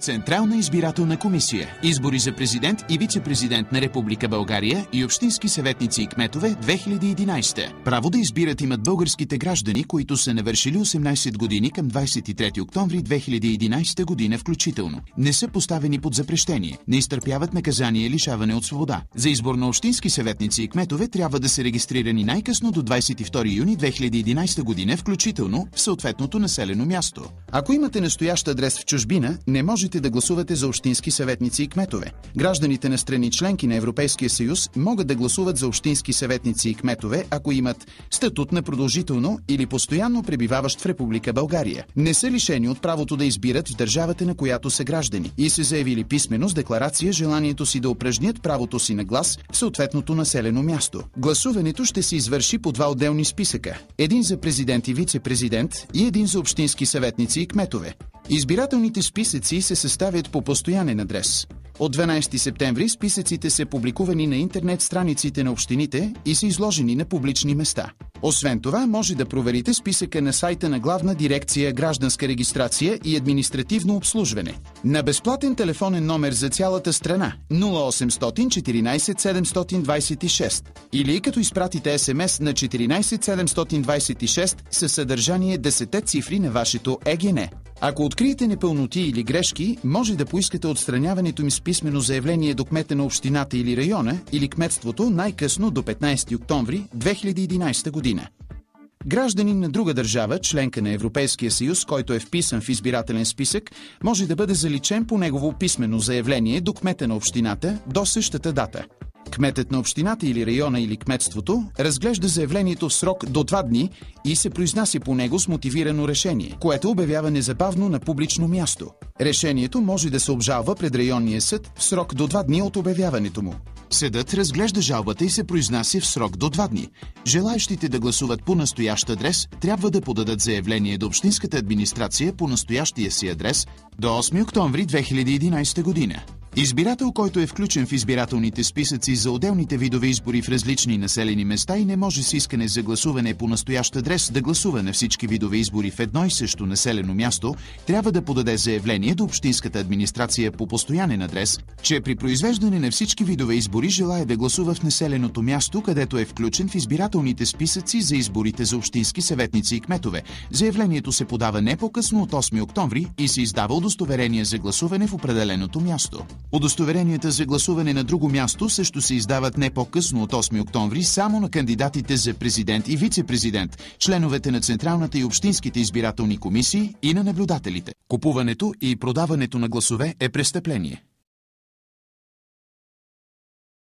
Централна избирателна комисия. Избори за президент и вице-президент на Република България и общински съветници и кметове 2011. Право да избират имат българските граждани, които са навършили 18 години към 23 октомври 2011 година включително. Не са поставени под запрещение, не изтърпяват наказание лишаване от свобода. За избор на общински съветници и кметове трябва да са регистрирани най-късно до 22 юни 2011 година включително в съответното населено място. Ако имате настоящ адрес в чужбина, не можете да гласувате за общински съветници и кметове. Гражданите на страни членки на Европейския съюз могат да гласуват за общински съветници и кметове, ако имат статут на продължително или постоянно пребиваващ в Република България, не са лишени от правото да избират в държавата, на която са граждани и са заявили писмено с декларация желанието си да упражнят правото си на глас в съответното населено място. Гласуването ще се извърши по два отделни списъка. Един за президент и вице-президент и един за общински съветници и кметове. Избирателните списъци се съставят по постоянен адрес. От 12 септември списъците са публикувани на интернет страниците на общините и са изложени на публични места. Освен това, може да проверите списъка на сайта на Главна дирекция Гражданска регистрация и административно обслужване. На безплатен телефонен номер за цялата страна 0800 14 726 или като изпратите СМС на 14 726 със съдържание 10 цифри на вашето ЕГН. Ако откриете непълноти или грешки, може да поискате отстраняването им с писмено заявление до кмета на общината или района или кметството най-късно до 15 октомври 2011 година. Гражданин на друга държава, членка на Европейския съюз, който е вписан в избирателен списък, може да бъде заличен по негово писмено заявление до кмета на общината до същата дата. Кметът на общината или района или кметството разглежда заявлението в срок до 2 дни и се произнася по него с мотивирано решение, което обявява незабавно на публично място. Решението може да се обжалва пред районния съд в срок до 2 дни от обявяването му. Съдът разглежда жалбата и се произнася в срок до 2 дни. Желаещите да гласуват по настоящ адрес трябва да подадат заявление до общинската администрация по настоящия си адрес до 8 октомври 2011 година. Избирател, който е включен в избирателните списъци за отделните видове избори в различни населени места и не може с искане за гласуване по настоящ адрес да гласува на всички видове избори в едно и също населено място, трябва да подаде заявление до общинската администрация по постоянен адрес, че при произвеждане на всички видове избори желае да гласува в населеното място, където е включен в избирателните списъци за изборите за общински съветници и кметове. Заявлението се подава не по-късно от 8 октомври и се издава удостоверение за гласуване в определеното място. Удостоверенията за гласуване на друго място също се издават не по-късно от 8 октомври само на кандидатите за президент и вице-президент, членовете на Централната и общинските избирателни комисии и на наблюдателите. Купуването и продаването на гласове е престъпление.